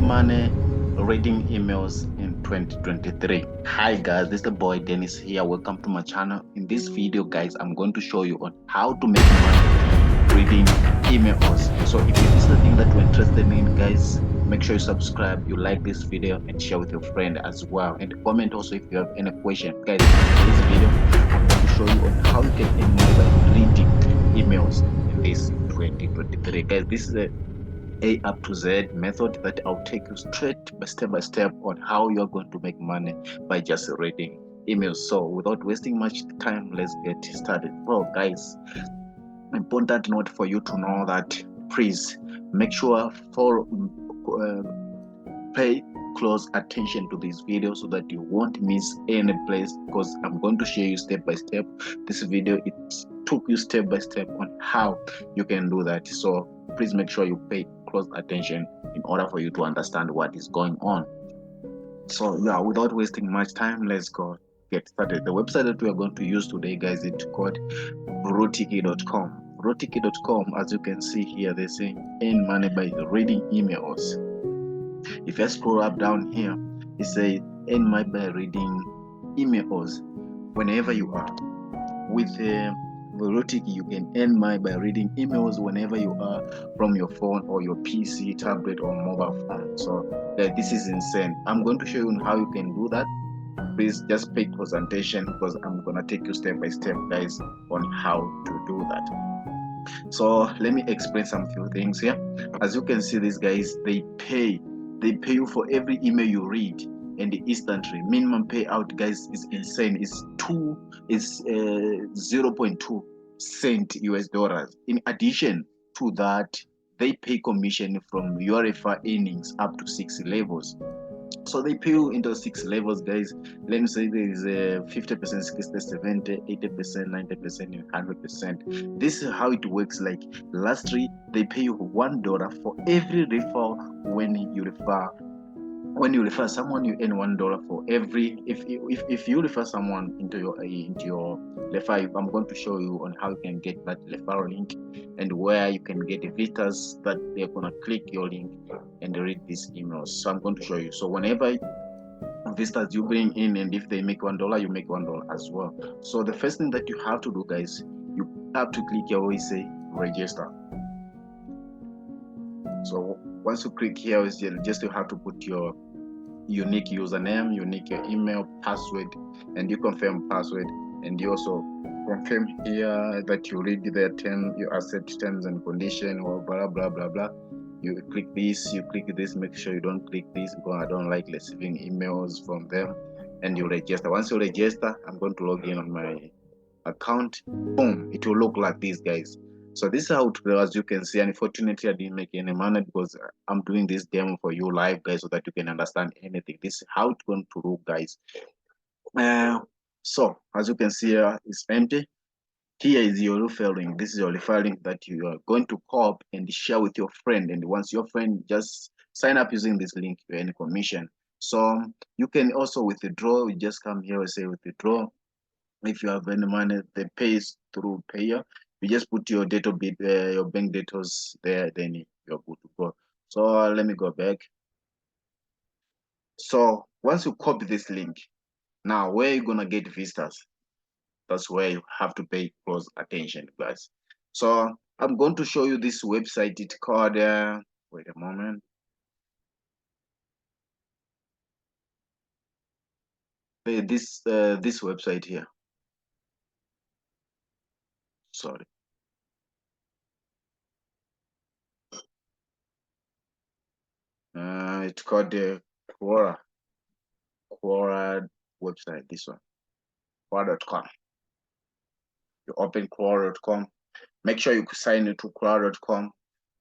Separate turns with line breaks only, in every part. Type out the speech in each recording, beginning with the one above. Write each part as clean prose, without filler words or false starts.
money reading emails in 2023. Hi guys, this is the boy Dennis here. Welcome to my channel. In this video guys, I'm going to show you on how to make money reading emails. So if this is the thing that you're interested in guys, make sure you subscribe, you like this video and share with your friend as well, and comment also if you have any question. Guys, in this video I'm going to show you on how you can earn money by reading emails in this 2023. Guys, this is a up to Z method that I'll take you straight by step on how you're going to make money by just reading emails. So without wasting much time, let's get started. Well guys, important note for you to know that please make sure pay close attention to this video so that you won't miss any place, because I'm going to show you step by step. This video, it took you step by step on how you can do that. So please make sure you pay close attention in order for you to understand what is going on. So yeah, without wasting much time, let's go get started. The website that we are going to use today guys, it's called brotiki.com. brotiki.com, as you can see here, they say earn money by reading emails. If you scroll up down here, it says earn money by reading emails. Whenever you are with Velocity, you can earn money by reading emails whenever you are, from your phone or your PC, tablet or mobile phone. So this is insane. I'm going to show you how you can do that. Please just pay close attention, because I'm gonna take you step by step guys on how to do that. So let me explain some few things here. As you can see, these guys, they pay you for every email you read, and instantly. Minimum payout guys is insane. It's 0.2 cent US dollars. In addition to that, they pay commission from your referral earnings up to 6 levels. So they pay you into 6 levels guys. Let me say there is a 50%, 60, 70, 80%, 90% and 100%. This is how it works. Like lastly, they pay you $1 for every referral. When you refer someone, you earn $1 for every. If you refer someone into your referral, I'm going to show you on how you can get that referral link and where you can get the visitors that they're gonna click your link and read these emails. So I'm going to show you. So whenever visitors you bring in, and if they make $1, you make $1 as well. So the first thing that you have to do guys, you have to click here where you say register. So once you click here, it's just you have to put your unique username, unique your email, password, and you confirm password, and you also confirm here that you read the term, you accept terms and condition, or blah blah blah blah. You click this, you click this. Make sure you don't click this, because I don't like receiving emails from them. And you register. Once you register, I'm going to log in on my account. Boom, it will look like this guys. So this is how it goes. As you can see, unfortunately I didn't make any money, because I'm doing this demo for you live guys, so that you can understand anything. This is how it's going to look guys. So as you can see here, it's empty. Here is your referral link. This is your referral link that you are going to copy and share with your friend, and once your friend just sign up using this link, you earn commission. So you can also withdraw. You just come here and say withdraw. If you have any money, they pay through payer. You just put your date of birth, your bank details there, then you're good to go. So let me go back. So once you copy this link, now where you gonna get visitors? That's where you have to pay close attention, guys. So I'm going to show you this website. It's called wait a moment. This website here. Sorry. It's called the Quora website. This one, Quora.com. You open Quora.com. Make sure you sign into Quora.com.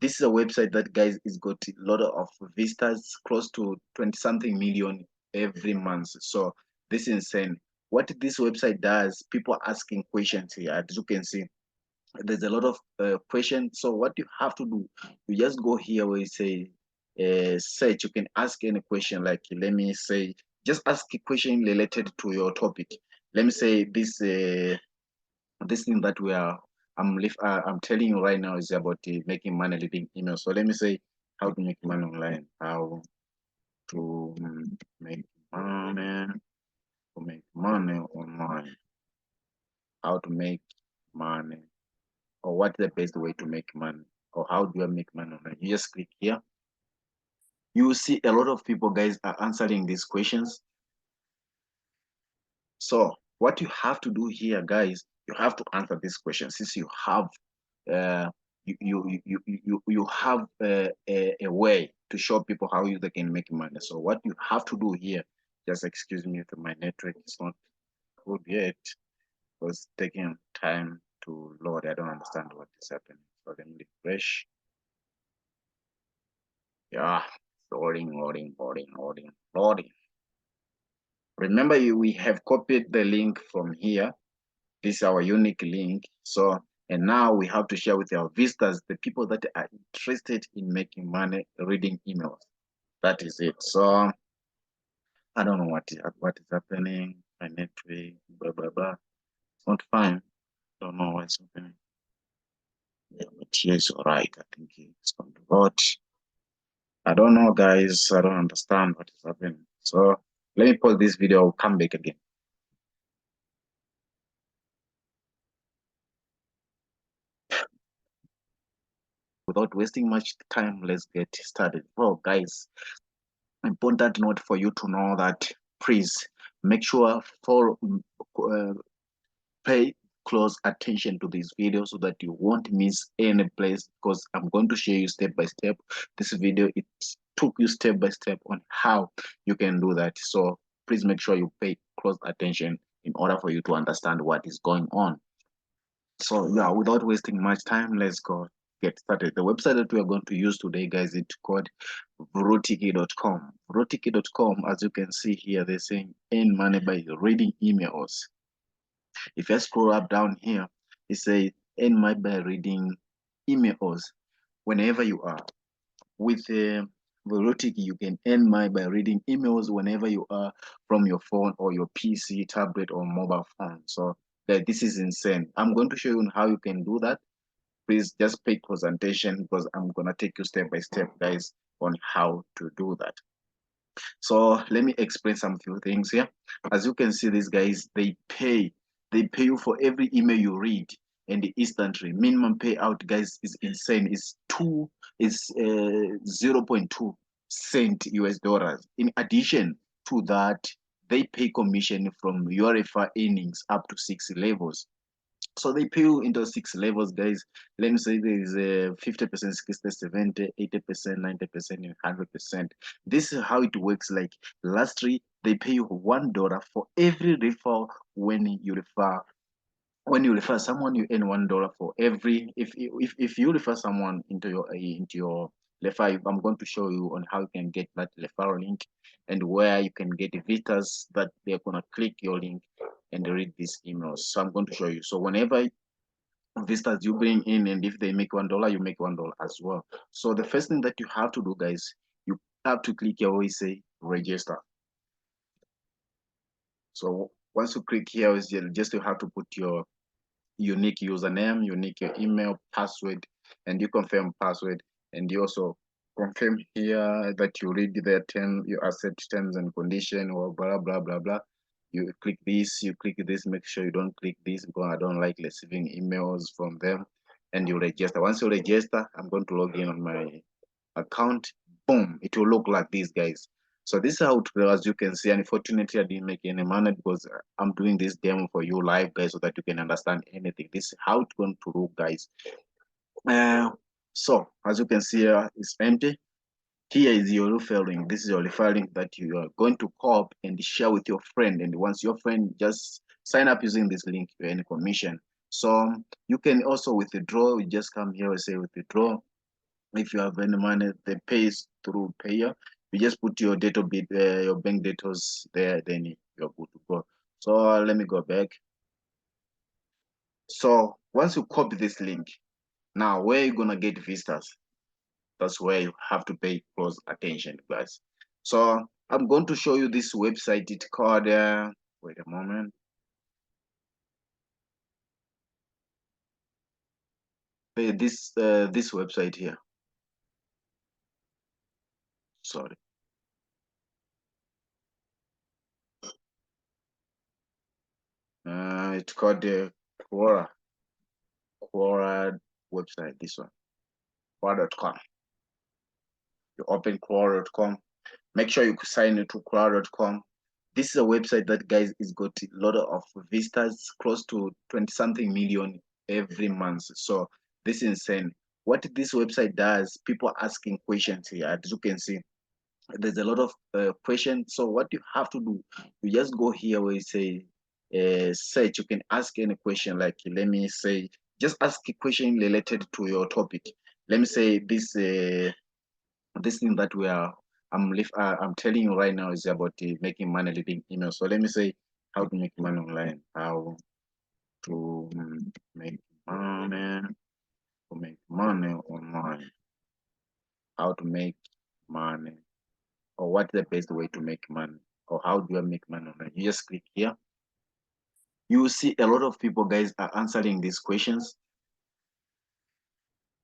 This is a website that guys is got a lot of visitors, close to 20 something million every month. So this is insane. What this website does, people asking questions here. As you can see, there's a lot of questions. So what you have to do, you just go here where you say search. You can ask any question. Like, let me say, just ask a question related to your topic. Let me say this thing that I'm telling you right now is about making money reading emails. So let me say how to make money online. How to make money, online. How to make money, or what's the best way to make money, or how do I make money online? You just click here. You will see a lot of people, guys, are answering these questions. So what you have to do here, guys, you have to answer this question. Since you have uh, you have a way to show people how they can make money. So what you have to do here, just excuse me if my network is not good yet, because taking time to load. I don't understand what is happening. So let me refresh. Yeah, loading. Remember, we have copied the link from here. This is our unique link. So, and now we have to share with our visitors, the people that are interested in making money reading emails. That is it. So I don't know what is happening. My network, blah blah blah. It's not fine. Don't know what's happening. Yeah, but here is all right. I think it's going to load. I don't know, guys. I don't understand what is happening. So let me pause this video. I'll come back again. Without wasting much time, let's get started. Well, guys, important note for you to know that please make sure pay close attention to this video so that you won't miss any place, because I'm going to show you step by step. This video, it took you step by step on how you can do that. So please make sure you pay close attention in order for you to understand what is going on. So yeah, without wasting much time, let's go get started. The website that we are going to use today, guys, it's called vrotiki.com. Vrotiki.com, as you can see here, they're saying earn money by reading emails. If I scroll up down here, it says earn money by reading emails. Whenever you are with Velotiki, you can earn money by reading emails whenever you are from your phone or your PC, tablet, or mobile phone. So this is insane. I'm going to show you how you can do that. Please just pay close attention, because I'm gonna take you step by step, guys, on how to do that. So let me explain some few things here. As you can see, these guys, they pay you for every email you read, and instantly. Minimum payout, guys, is insane. It's 0.2 cent US dollars. In addition to that, they pay commission from your refer earnings up to 6 levels. So they pay you into 6 levels, guys. Let me say there is a 50%, 60, 70, 80%, 90%, and 100%. This is how it works. Like lastly, they pay you $1 for every referral when you refer. When you refer someone, you earn $1 for every. If you refer someone into your refer, I'm going to show you on how you can get that referral link, and where you can get visitors that they're gonna click your link and read these emails. So I'm going to show you. So whenever visitors you bring in, and if they make $1, you make $1 as well. So the first thing that you have to do, guys, you have to click here where you say register. So once you click here, just you have to put your unique username, unique email, password, and you confirm password, and you also confirm here that you read the term, you accept terms and condition, or blah blah blah blah. You click this, you click this. Make sure you don't click this, because I don't like receiving emails from them. And you register. Once you register, I'm going to log in on my account. Boom, it will look like this, guys. So this is how it goes. As you can see, unfortunately I didn't make any money, because I'm doing this demo for you live, guys, so that you can understand anything. This is how it's going to look, guys. So as you can see here, it's empty. Here is your referral link. This is your referral link that you are going to copy and share with your friend. And once your friend just sign up using this link, you earn commission. So you can also withdraw. You just come here and say withdraw. If you have any money, they pays through payer. You just put your date of birth, your bank details there, then you're good to go. So let me go back. So once you copy this link, now where you gonna get visitors? That's where you have to pay close attention, guys. So I'm going to show you this website. It's called wait a moment. This website here. Sorry. It's called the Quora website. This one, Quora.com. You open Quora.com. Make sure you sign into Quora.com. This is a website that, guys, is got a lot of visitors, close to 20 something million every month. So this is insane. What this website does, people asking questions here. As you can see, there's a lot of questions. So what you have to do, you just go here where you say search. You can ask any question, like, let me say, just ask a question related to your topic. Let me say this thing that I'm telling you right now is about making money leading email. So let me say how to make money online. How to make money online. How to make money, or what's the best way to make money, or how do I make money online? You just click here. You will see a lot of people, guys, are answering these questions.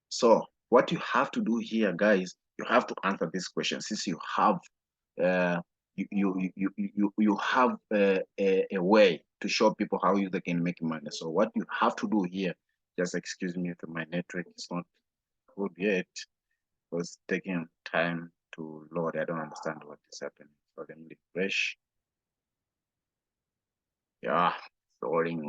So what you have to do here, guys, you have to answer this question. Since you have uh, you have a way to show people how they can make money. So what you have to do here, just excuse me if my network is not good yet, because taking time to load. I don't understand what is happening. So let me refresh. Yeah, loading.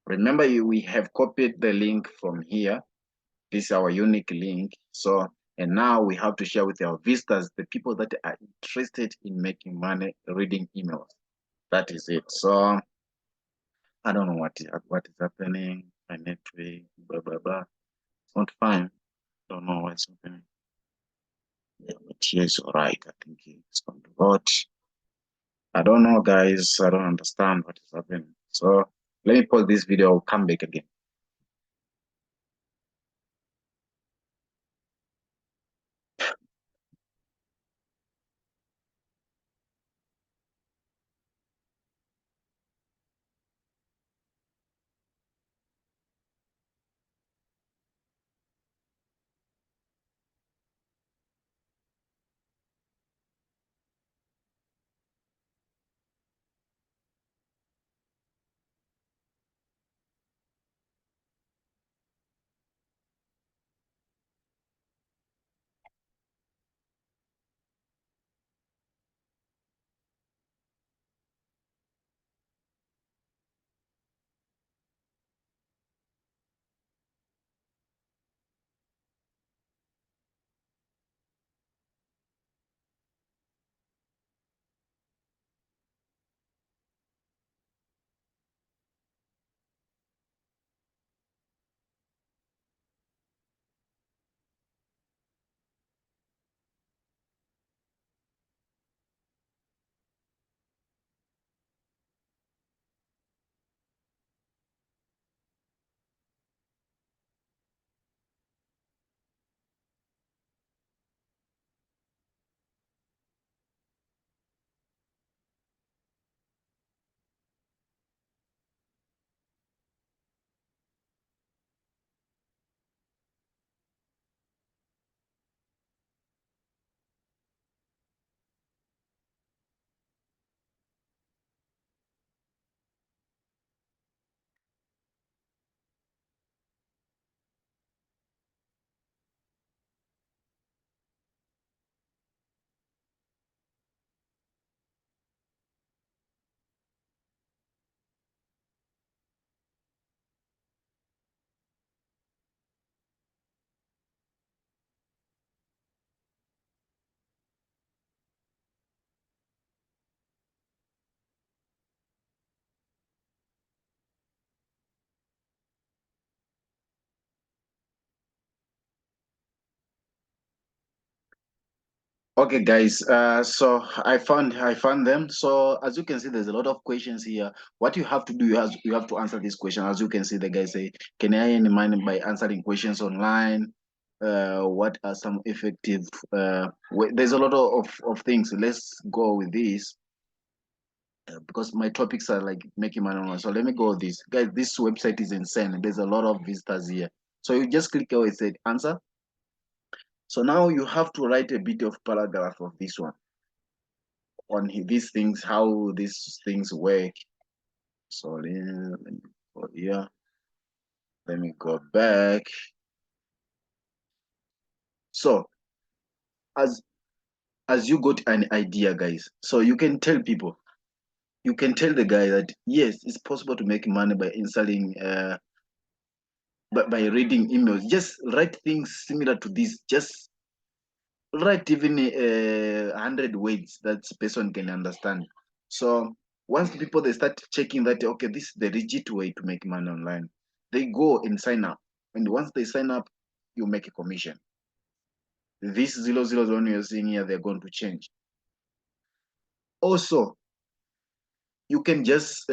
Remember, we have copied the link from here. This is our unique link. So, and now we have to share with our visitors, the people that are interested in making money reading emails. That is it. So I don't know what is happening. My network, blah blah blah. It's not fine. Don't know what's happening. Yeah, but here is all right. I think it's going to load. I don't know, guys. I don't understand what is happening. So let me pause this video. I'll come back again. Okay, guys. So I found them. So as you can see, there's a lot of questions here. What you have to do, you have to answer this question. As you can see, the guy say, "Can I earn money by answering questions online? What are some effective? There's a lot of things. Let's go with this because my topics are like making money online. So let me go with this, guys. This website is insane. There's a lot of visitors here. So you just click where it said answer. So now you have to write a bit of paragraph of this one. on these things, how these things work. So let me go here. Let me go back. So as you got an idea, guys, so you can tell people, you can tell the guy that yes, it's possible to make money by installing by reading emails. Just write things similar to this. Just write even 100 words that person can understand. So once people they start checking that, okay, this is the legit way to make money online, they go and sign up. And once they sign up, you make a commission. This 001 you're seeing here, they're going to change. Also, you can just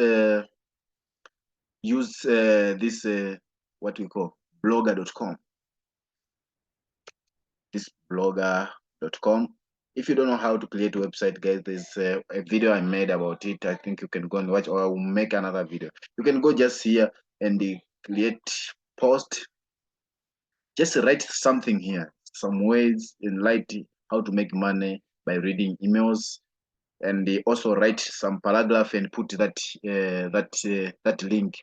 use this what we call blogger.com. This blogger.com. If you don't know how to create a website, guys, there's a video I made about it. I think you can go and watch, or I will make another video. You can go just here and create post. Just write something here, some ways in light how to make money by reading emails, and they also write some paragraph and put that link.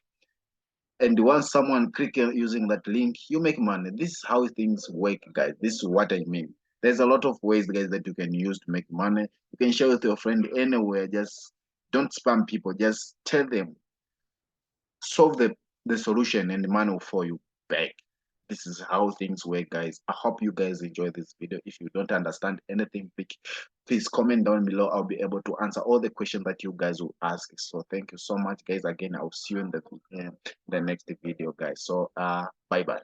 And once someone click using that link, you make money. This is how things work, guys. This is what I mean. There's a lot of ways, guys, that you can use to make money. You can share with your friend anywhere. Just don't spam people. Just tell them, solve the solution, and the money will fall you back. This is how things work, guys. I hope you guys enjoy this video. If you don't understand anything, please comment down below. I'll be able to answer all the questions that you guys will ask. So thank you so much, guys. Again, I'll see you in the next video, guys. So bye bye.